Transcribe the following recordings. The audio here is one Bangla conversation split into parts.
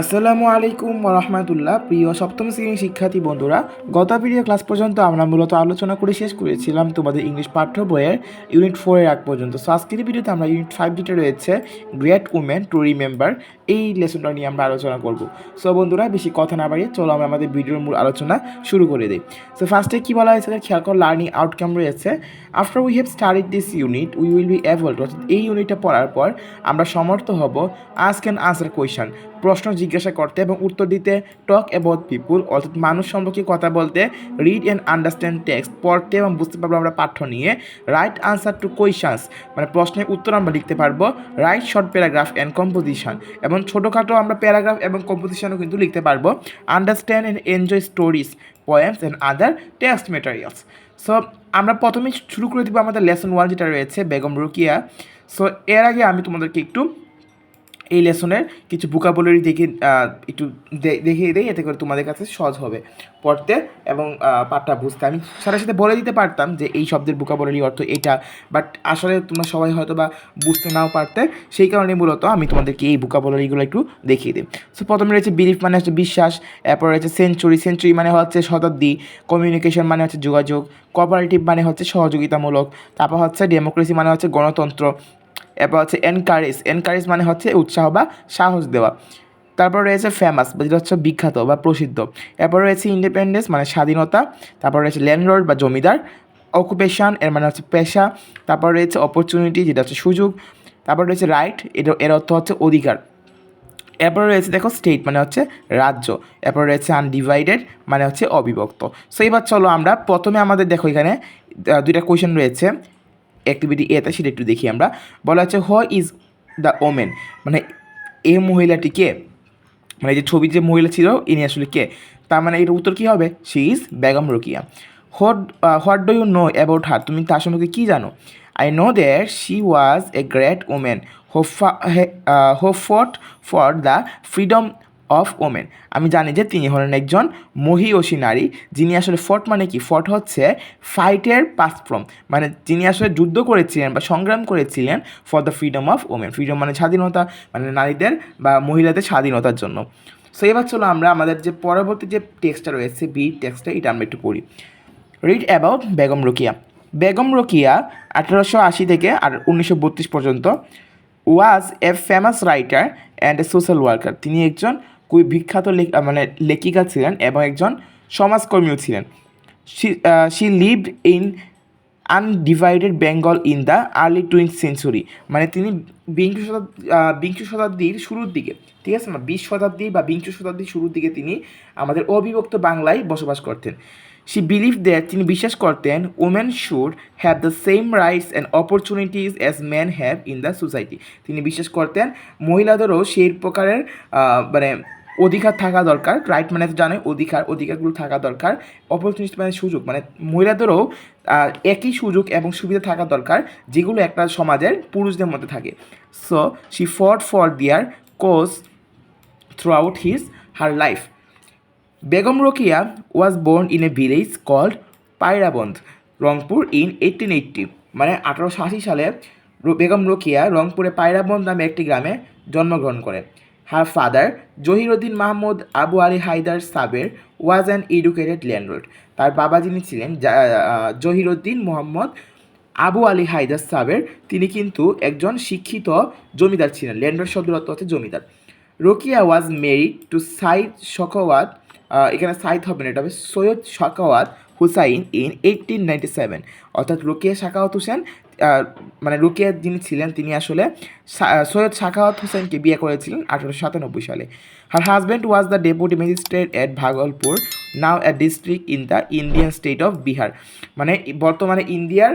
আসসালামু আলাইকুম রহমতুল্লাহ। প্রিয় সপ্তম শ্রেণীর শিক্ষার্থী বন্ধুরা, গত ভিডিও ক্লাস পর্যন্ত আমরা মূলত আলোচনা করে শেষ করেছিলাম তোমাদের ইংলিশ পাঠ্য বইয়ের ইউনিট 4-এর আগ পর্যন্ত। সো আজকের ভিডিওতে আমরা ইউনিট 5 যেটা রয়েছে গ্রেট উমেন টু রিমেম্বার, এই লেসনটা নিয়ে আমরা আলোচনা করব। সো বন্ধুরা, বেশি কথা না বাড়িয়ে চলো আমরা আমাদের ভিডিওর মূল আলোচনা শুরু করে দিই। সো ফার্স্টে কী বলা হয়েছে, খেয়াল কর, লার্নিং আউটকাম রয়েছে। After we have studied this unit we will be able to, অর্থাৎ এই ইউনিটটা পড়ার পর আমরা সমর্থ হব আস্ক অ্যান্ড আনসার কোয়েশন, প্রশ্ন জিজ্ঞাসা করতে এবং উত্তর দিতে, টক অ্যাবাউট পিপুল, অর্থাৎ মানুষ সম্পর্কে কথা বলতে, রিড অ্যান্ড আন্ডারস্ট্যান্ড টেক্সট, পড়তে এবং বুঝতে পারবো আমরা পাঠ্য নিয়ে, রাইট আনসার টু কোয়েশনস, মানে প্রশ্নের উত্তর আমরা লিখতে পারবো, right short paragraph and composition, এবং ছোটোখাটো আমরা প্যারাগ্রাফ এবং কম্পোজিশনও কিন্তু লিখতে পারবো, understand and enjoy stories, poems and other text materials. So আমরা প্রথমেই শুরু করে দিব আমাদের লেসন 1 যেটা রয়েছে বেগম রোকেয়া। সো এর আগে আমি তোমাদেরকে একটু এই লেসনের কিছু ভোকাবুলারি দেখে একটু দেখিয়ে দিই, এতে করে তোমাদের কাছে সহজ হবে পড়তে এবং পাঠটা বুঝতে। আমি সাথে সাথে বলে দিতে পারতাম যে এই শব্দের ভোকাবুলারি অর্থ এটা, বাট আসলে তোমরা সবাই হয়তো বা বুঝতে নাও পারতে, সেই কারণে মূলত আমি তোমাদেরকে এই ভোকাবুলারিগুলো একটু দেখিয়ে দিই। সো প্রথমে রয়েছে বিলিফ, মানে হচ্ছে বিশ্বাস। এরপর রয়েছে সেঞ্চুরি, সেঞ্চুরি মানে হচ্ছে শতাব্দী। কমিউনিকেশন মানে হচ্ছে যোগাযোগ। কোঅপারেটিভ মানে হচ্ছে সহযোগিতামূলক। তারপর হচ্ছে ডেমোক্রেসি মানে হচ্ছে গণতন্ত্র। এরপর হচ্ছে এনকারেজ, এনকারেজ মানে হচ্ছে উৎসাহ বা সাহস দেওয়া। তারপর রয়েছে ফেমাস, যেটা হচ্ছে বিখ্যাত বা প্রসিদ্ধ। এরপর রয়েছে ইন্ডিপেন্ডেন্স মানে স্বাধীনতা। তারপর রয়েছে ল্যান্ডলর্ড বা জমিদার। অকুপেশন এর মানে হচ্ছে পেশা। তারপর রয়েছে অপরচুনিটি, যেটা হচ্ছে সুযোগ। তারপর রয়েছে রাইট, এর অর্থ হচ্ছে অধিকার। এরপর রয়েছে দেখো স্টেট মানে হচ্ছে রাজ্য। এরপর রয়েছে আনডিভাইডেড মানে হচ্ছে অবিভক্ত। সো এবার চলো আমরা প্রথমে আমাদের দেখো এখানে দুইটা কোয়েশ্চেন রয়েছে অ্যাক্টিভিটি এতে, সেটা একটু দেখি আমরা। বলা হচ্ছে হো ইজ দ্য ওমেন, মানে এই মহিলাটি কে, মানে যে ছবির যে মহিলা ছিল ইনি আসলে কে, তার মানে এর উত্তর কী হবে, she is Begum Rokeya. What do you know about her, তুমি তার সম্পর্কে কী জানো? I know that she was a great women who fought for the freedom of women, আমি জানি যে তিনি হলেন একজন মহীয়সী নারী, যিনি আসলে ফট মানে কি, ফট হচ্ছে ফাইটের পাস্ট ফর্ম, মানে যিনি আসলে যুদ্ধ করেছিলেন বা সংগ্রাম করেছিলেন for the freedom of women, freedom মানে স্বাধীনতা, মানে নারীদের বা মহিলাদের স্বাধীনতার জন্য। সো এবার চলো আমরা আমাদের যে পরবর্তী যে টেক্সটটা রয়েছে বি টেক্সটটা, এটা আমরা একটু পড়ি। Read about Begum Rokeya. বেগম রোকেয়া 1880 থেকে আর 1932 পর্যন্ত was a famous writer and a social worker, তিনি একজন খুবই বিখ্যাত মানে লেখিকা ছিলেন এবং একজন সমাজকর্মীও ছিলেন। She lived in undivided Bengal in the early 20th century, মানে তিনি বিংশ শতাব্দীর শুরুর দিকে, ঠিক আছে না, 20 শতাব্দী বা বিংশ শতাব্দীর শুরুর দিকে তিনি আমাদের অবিভক্ত বাংলায় বসবাস করতেন। শি বিলিভ দ্যাট, তিনি বিশ্বাস করতেন, women should have the same rights and opportunities as men have in the society, তিনি বিশ্বাস করতেন মহিলাদেরও সেই প্রকারের মানে অধিকার থাকা দরকার। রাইট মানে জানে অধিকার, অধিকারগুলো থাকা দরকার। অপরচুনিটি মানে সুযোগ, মানে মহিলাদেরও একই সুযোগ এবং সুবিধা থাকা দরকার যেগুলো একটা সমাজের পুরুষদের মধ্যে থাকে। So she fought for their cause throughout her life. Begum Rokeya was born in a village called Payrabandh, Rangpur in 1880, মানে 1880 সালে বেগম রোকেয়া রংপুরে পায়রাবন্ধ নামে একটি গ্রামে জন্মগ্রহণ করেন। Her father Zahiruddin Mahmud Abu Ali Haider Saber was an educated landlord, তার বাবা যিনি ছিলেন জহিরুদ্দিন মোহাম্মদ আবু আলী হায়দার সাবের, তিনি কিন্তু একজন শিক্ষিত জমিদার ছিলেন। ল্যান্ডলর্ড শব্দের অর্থ হচ্ছে জমিদার। রোকেয়া ওয়াজ মেরিড টু সাইদ শখাওয়াত, এখানে সাইদ হবে না, এটা হবে সৈয়দ শাখাওয়াত হুসাইন ইন 1897, অর্থাৎ রোকেয়া শাখাওয়াত হোসেন, মানে রোকেয়া যিনি ছিলেন তিনি আসলে সৈয়দ শাখাওয়াত হোসেনকে বিয়ে করেছিলেন 1897 সালে। Her husband was the deputy magistrate at Bhagalpur, now at district in the Indian state of Bihar, মানে বর্তমানে ইন্ডিয়ার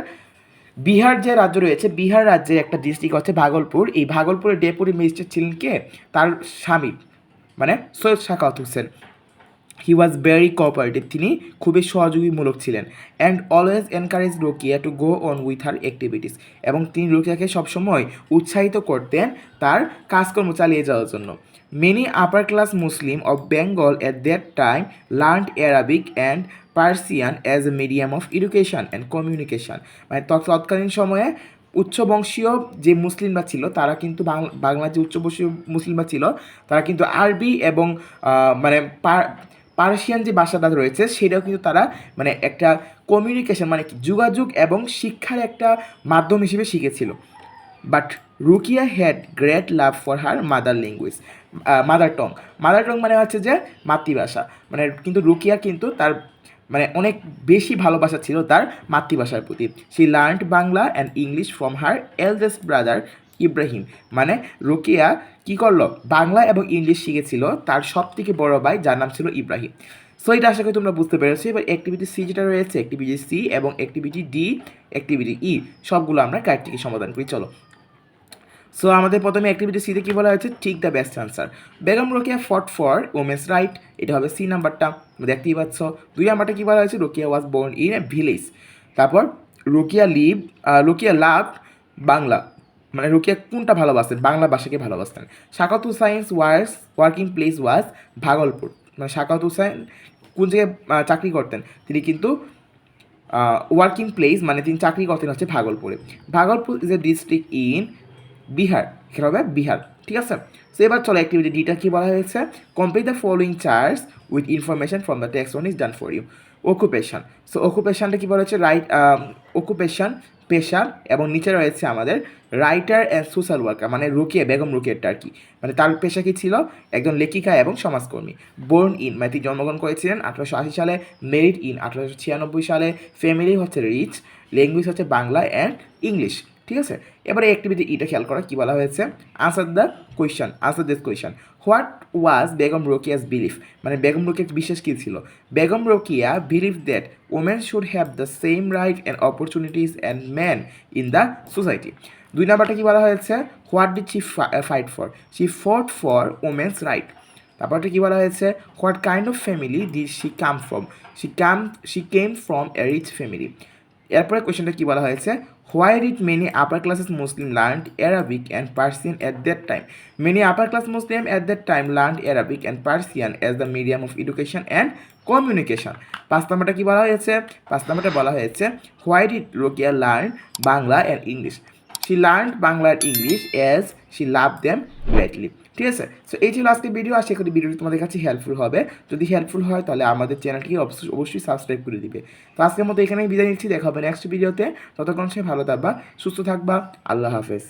বিহার যে রাজ্য রয়েছে, বিহার রাজ্যে একটা ডিস্ট্রিক্ট হচ্ছে ভাগলপুর, এই ভাগলপুরের ডেপুটি ম্যাজিস্ট্রেট ছিলেন কে, তার স্বামী, মানে Syed Sakhawat Hossain. He was very cooperative, তিনি খুবই সহযোগীমূলক ছিলেন। And always encourage Rokeya to go on with her activities, এবং তিনি রোকিয়াকে সবসময় উৎসাহিত করতেন তার কাজকর্ম চালিয়ে যাওয়ার জন্য। Many upper class Muslim of Bengal at that time learned Arabic and Persian as a medium of education and communication, মানে তৎকালীন সময়ে উচ্চবংশীয় যে মুসলিমরা ছিল তারা কিন্তু বাংলার যে উচ্চবংশীয় মুসলিমরা ছিল তারা কিন্তু আরবি এবং মানে পার্সিয়ান যে ভাষাটা রয়েছে সেটাও কিন্তু তারা মানে একটা কমিউনিকেশন মানে যোগাযোগ এবং শিক্ষার একটা মাধ্যম হিসেবে শিখেছিল। But Rokeya had great love for her mother language, mother tongue মানে হচ্ছে যে মাতৃভাষা, মানে কিন্তু রুকিয়া কিন্তু তার মানে অনেক বেশি ভালোবাসা ছিল তার মাতৃভাষার প্রতি। She learned Bangla and English from her eldest brother Ibrahim, মানে রুকিয়া কী করলো, বাংলা এবং ইংলিশ শিখেছিল তার সব থেকে বড় ভাই যার নাম ছিল ইব্রাহিম। সো এটা আশা করি তোমরা বুঝতে পেরেছো। এবার অ্যাক্টিভিটি সি যেটা রয়েছে, অ্যাক্টিভিটি সি এবং অ্যাক্টিভিটি ডি, অ্যাক্টিভিটি ই সবগুলো আমরা কারেক্ট থেকে সমাধান করি। চলো, সো আমাদের প্রথমে অ্যাক্টিভিটি সিতে কী বলা হয়েছে, ঠিক the best answer. Begum Rokeya ফট ফর ওমেন্স রাইট, এটা হবে সি নাম্বারটা, দেখতেই পাচ্ছ। 2 নাম্বারটা কী বলা হয়েছে, Rokeya was born in a village. তারপর রোকেয়া লাভ বাংলা, মানে রোকেয়া কোনটা ভালোবাসতেন, বাংলা ভাষাকে ভালোবাসতেন। Sakhawat Hussain's working place was Bhagalpur, মানে শাকাত হুসাইন কোন জায়গায় চাকরি করতেন, তিনি কিন্তু ওয়ার্কিং প্লেস মানে তিনি চাকরি করতেন হচ্ছে ভাগলপুরে। Bhagalpur is a district in Bihar, এখানে হবে বিহার, ঠিক আছে। সো এবার চলো অ্যাক্টিভিটি ডিটা কী বলা হয়েছে, complete the following charts with information from the text one is done for you. Occupation, so অকুপেশনটা কী বলা হচ্ছে, অকুপেশন পেশা, এবং নিচে রয়েছে আমাদের রাইটার অ্যান্ড সোশ্যাল ওয়ার্কার, মানে বেগম রোকেয়ারটা আর কি, মানে তার পেশা কী ছিল, একজন লেখিকা এবং সমাজকর্মী। বোর্ন ইন মানে তিনি জন্মগ্রহণ করেছিলেন 1880 সালে, মেরিড ইন 1896 সালে, ফ্যামিলি হচ্ছে রিচ, ল্যাঙ্গুয়েজ হচ্ছে বাংলা অ্যান্ড ইংলিশ, ঠিক আছে। এবারে অ্যাক্টিভিটি ইটা খেয়াল করা কী বলা হয়েছে, answer this question. What was Begum Rokeya's belief, মানে বেগম রোকিয়ার বিশ্বাস কী ছিল। Begum Rokeya believe that women should have the same right and opportunities and man in the society. 2 নাম্বারটা কী বলা হয়েছে, what did she fight for, she fought for women's right. তারপরটা কী বলা হয়েছে, what kind of family did she come from, she came from a rich family. এরপরে কোয়েশ্চনটা কী বলা হয়েছে, why did many upper classes Muslim learned Arabic and Persian at that time. Many upper class Muslim at that time learned Arabic and Persian as the medium of education and communication. 5 নাম্বারটা কী বলা হয়েছে, 5 নাম্বারটা বলা হয়েছে, why did Rokeya learn Bangla and English. She learned Bangla and English as she love them greatly, ঠিক আছে। সো এই ছিল আজকে ভিডিও, আশা করি ভিডিওটি তোমাদের কাছে হেল্পফুল হবে। যদি হেল্পফুল হয় তাহলে আমাদের চ্যানেলটিকে অবশ্যই সাবস্ক্রাইব করে দিবে। তো আজকের মতো এখানেই বিদায় নিচ্ছি, দেখা হবে নেক্সট ভিডিওতে। ততক্ষণ সে ভালো থাকবা, সুস্থ থাকবা, আল্লাহ হাফেজ।